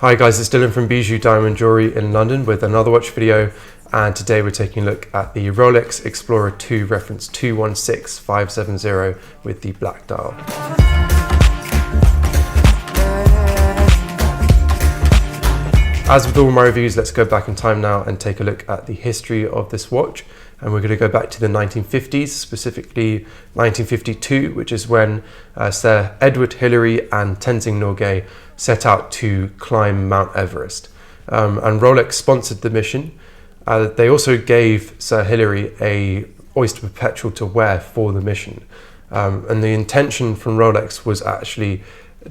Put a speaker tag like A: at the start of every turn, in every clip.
A: Hi guys, it's Dylan from Bijou Diamond Jewellery in London with another watch video, and today we're taking a look at the Rolex Explorer II reference 216570 with the black dial. As with all my reviews, let's go back in time now and take a look at the history of this watch. And we're going to go back to the 1950s, specifically 1952, which is when Sir Edward Hillary and Tenzing Norgay set out to climb Mount Everest. And Rolex sponsored the mission. They also gave Sir Hillary a Oyster Perpetual to wear for the mission. And the intention from Rolex was actually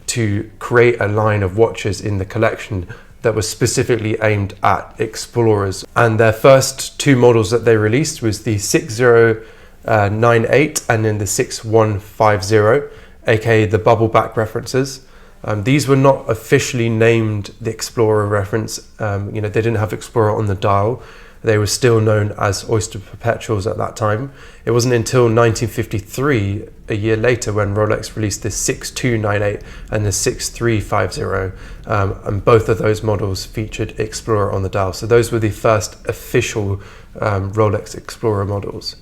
A: to create a line of watches in the collection that was specifically aimed at explorers. And their first two models that they released was the 6098 and then the 6150, aka the bubble back references. These were not officially named the Explorer reference. They didn't have Explorer on the dial. They were still known as Oyster Perpetuals at that time. It wasn't until 1953, a year later, when Rolex released the 6298 and the 6350, and both of those models featured Explorer on the dial. So those were the first official Rolex Explorer models.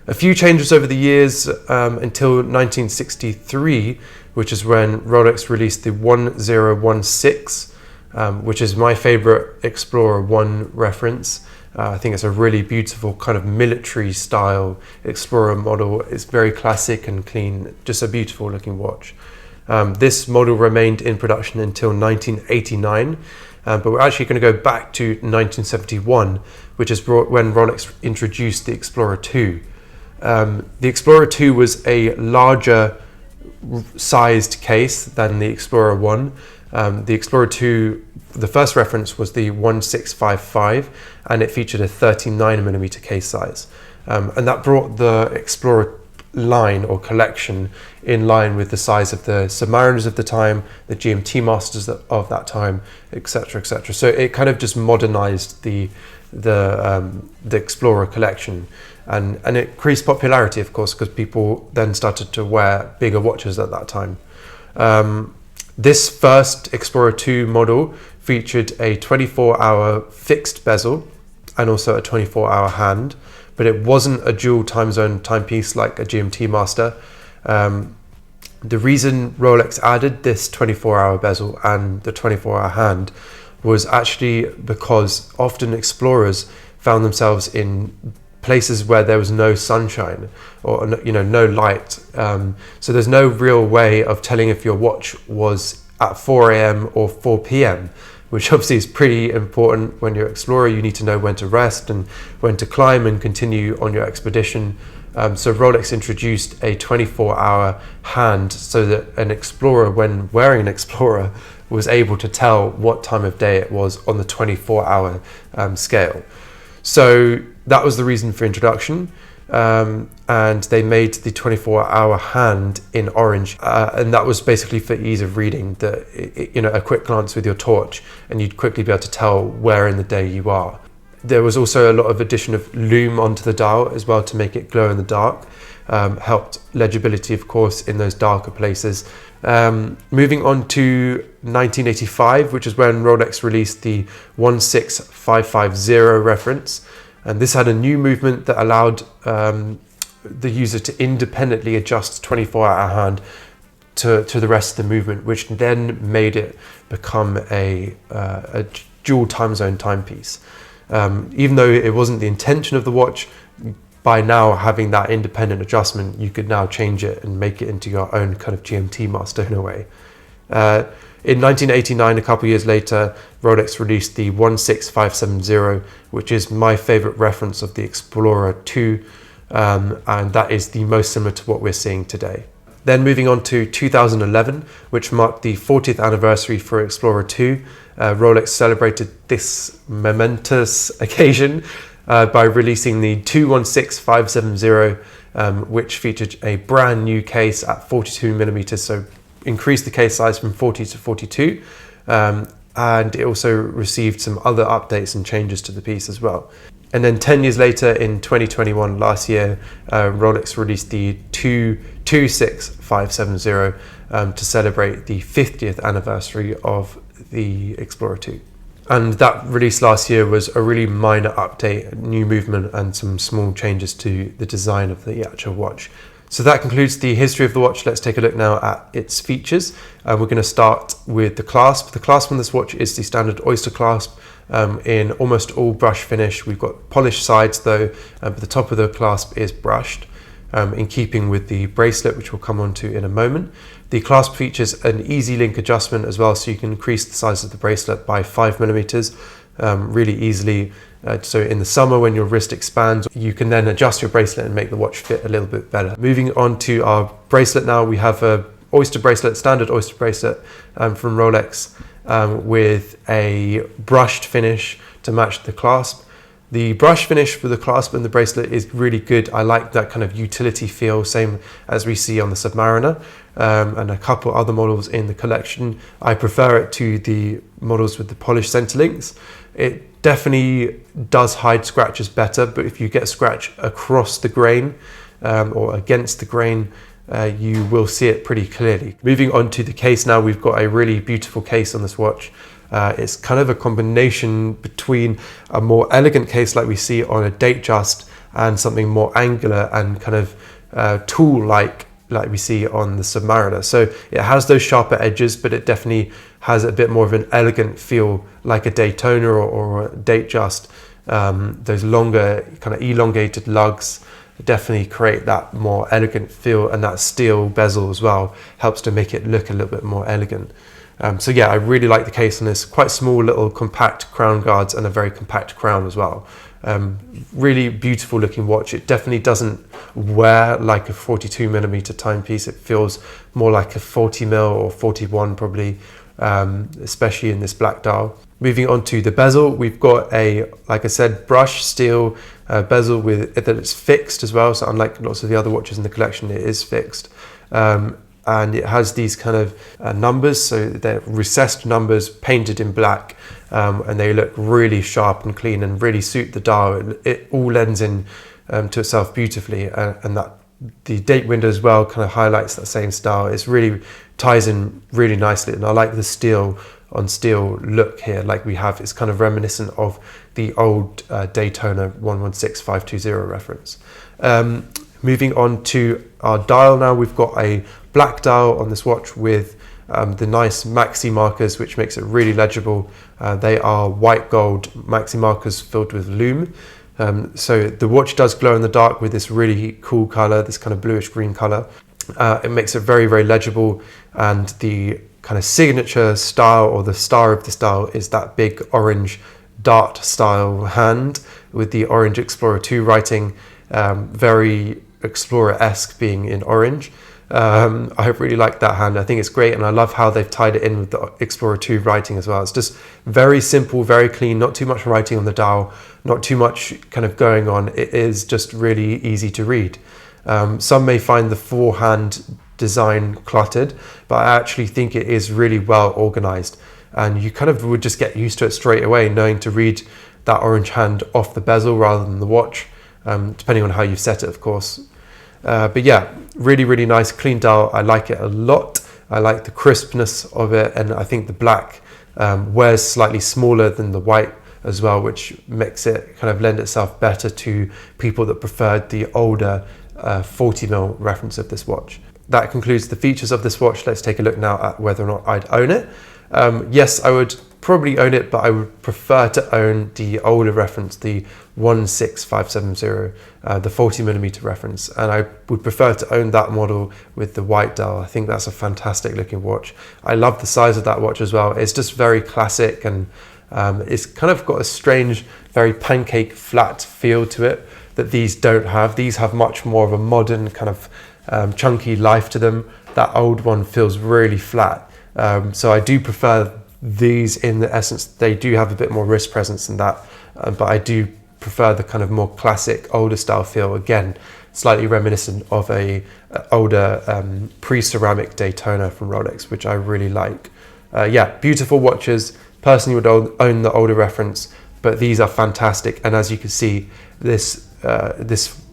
A: A few changes over the years until 1963, which is when Rolex released the 1016, which is my favorite Explorer 1 reference. I think it's a really beautiful kind of military style Explorer model. It's very classic and clean, just a beautiful looking watch. This model remained in production until 1989, but we're actually going to go back to 1971, which is when Rolex introduced the Explorer II. The Explorer II was a larger sized case than the Explorer 1. The Explorer II, the first reference was the 1655, and it featured a 39mm case size. And that brought the Explorer line or collection in line with the size of the Submariners of the time, the GMT Masters of that time, etc., etc. So it kind of just modernized the Explorer collection, and it increased popularity, of course, because people then started to wear bigger watches at that time. This first Explorer II model featured a 24-hour fixed bezel and also a 24-hour hand, but it wasn't a dual time zone timepiece like a GMT Master. The reason Rolex added this 24-hour bezel and the 24-hour hand was actually because often explorers found themselves in places where there was no sunshine or no light, so there's no real way of telling if your watch was at 4 a.m. or 4 p.m., which obviously is pretty important. When you're an explorer, you need to know when to rest and when to climb and continue on your expedition. So Rolex introduced a 24-hour hand so that an explorer, when wearing an Explorer, was able to tell what time of day it was on the 24-hour scale. So that was the reason for introduction, and they made the 24-hour hand in orange, and that was basically for ease of reading. A quick glance with your torch, and you'd quickly be able to tell where in the day you are. There was also a lot of addition of lume onto the dial as well to make it glow in the dark. Helped legibility, of course, in those darker places. Moving on to 1985, which is when Rolex released the 16550 reference, and this had a new movement that allowed the user to independently adjust 24-hour hand to the rest of the movement, which then made it become a dual time zone timepiece. Even though it wasn't the intention of the watch, by now having that independent adjustment, you could now change it and make it into your own kind of GMT master in a way. In 1989, a couple of years later, Rolex released the 16570, which is my favorite reference of the Explorer II, and that is the most similar to what we're seeing today. Then moving on to 2011, which marked the 40th anniversary for Explorer II, Rolex celebrated this momentous occasion by releasing the 216570, which featured a brand new case at 42mm, so increased the case size from 40 to 42, and it also received some other updates and changes to the piece as well. And then 10 years later, in 2021, last year, Rolex released the 26570 to celebrate the 50th anniversary of the Explorer II. And that release last year was a really minor update, new movement, and some small changes to the design of the actual watch. So that concludes the history of the watch. Let's take a look now at its features. We're going to start with the clasp. The clasp on this watch is the standard oyster clasp in almost all brush finish. We've got polished sides though, but the top of the clasp is brushed. In keeping with the bracelet, which we'll come on to in a moment. The clasp features an easy link adjustment as well, so you can increase the size of the bracelet by 5mm really easily. So in the summer when your wrist expands, you can then adjust your bracelet and make the watch fit a little bit better. Moving on to our bracelet now, we have a oyster bracelet, standard oyster bracelet from Rolex with a brushed finish to match the clasp. The brush finish for the clasp and the bracelet is really good. I like that kind of utility feel, same as we see on the Submariner and a couple other models in the collection. I prefer it to the models with the polished center links. It definitely does hide scratches better, but if you get a scratch across the grain or against the grain, you will see it pretty clearly. Moving on to the case now, we've got a really beautiful case on this watch. It's kind of a combination between a more elegant case like we see on a Datejust and something more angular and kind of tool-like we see on the Submariner. So it has those sharper edges, but it definitely has a bit more of an elegant feel like a Daytona or a Datejust. Those longer kind of elongated lugs definitely create that more elegant feel, and that steel bezel as well helps to make it look a little bit more elegant. So yeah, I really like the case on this. Quite small little compact crown guards and a very compact crown as well. Really beautiful looking watch. It definitely doesn't wear like a 42mm timepiece. It feels more like a 40mm or 41 probably, especially in this black dial. Moving on to the bezel, we've got a, like I said, brushed steel bezel with that it's fixed as well. So unlike lots of the other watches in the collection, it is fixed. And it has these kind of numbers, so they're recessed numbers painted in black, and they look really sharp and clean and really suit the dial. It all lends in to itself beautifully, and that the date window as well kind of highlights that same style. It really ties in really nicely, and I like the steel on steel look here like we have. It's kind of reminiscent of the old Daytona 116520 reference. Moving on to our dial now, we've got a black dial on this watch with the nice maxi markers, which makes it really legible. They are white gold maxi markers filled with lume. So the watch does glow in the dark with this really cool color, this kind of bluish green color. It makes it very, very legible, and the kind of signature style, or the star of this dial, is that big orange dart style hand with the orange Explorer II writing, very Explorer-esque being in orange. I really like that hand. I think it's great, and I love how they've tied it in with the Explorer II writing as well. It's just very simple, very clean, not too much writing on the dial, not too much kind of going on. It is just really easy to read. Some may find the forehand design cluttered, but I actually think it is really well organized, and you kind of would just get used to it straight away, knowing to read that orange hand off the bezel rather than the watch, depending on how you've set it, of course. But yeah, really, really nice, clean dial. I like it a lot. I like the crispness of it, and I think the black wears slightly smaller than the white as well, which makes it kind of lend itself better to people that preferred the older 40mm reference of this watch. That concludes the features of this watch. Let's take a look now at whether or not I'd own it. Yes, I would probably own it, but I would prefer to own the older reference, the 16570, the 40mm reference, and I would prefer to own that model with the white dial. I think that's a fantastic looking watch. I love the size of that watch as well. It's just very classic, and it's kind of got a strange, very pancake flat feel to it that these don't have. These have much more of a modern kind of chunky life to them. That old one feels really flat. So I do prefer these in the essence. They do have a bit more wrist presence than that, but I do prefer the kind of more classic older style feel, again slightly reminiscent of a older pre-ceramic Daytona from Rolex, which I really like. Yeah, beautiful watches. Personally would own the older reference, but these are fantastic, and as you can see, this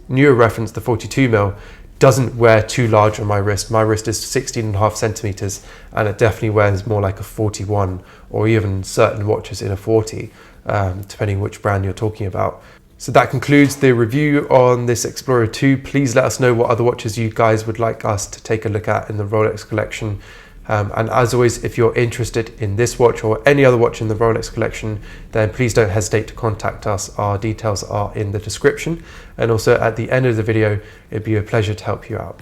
A: newer reference, the 42mm, doesn't wear too large on my wrist. My wrist is 16.5 centimeters, and it definitely wears more like a 41 or even certain watches in a 40, depending which brand you're talking about. So that concludes the review on this Explorer 2. Please let us know what other watches you guys would like us to take a look at in the Rolex collection. And as always, if you're interested in this watch or any other watch in the Rolex collection, then please don't hesitate to contact us. Our details are in the description. And also at the end of the video, it'd be a pleasure to help you out.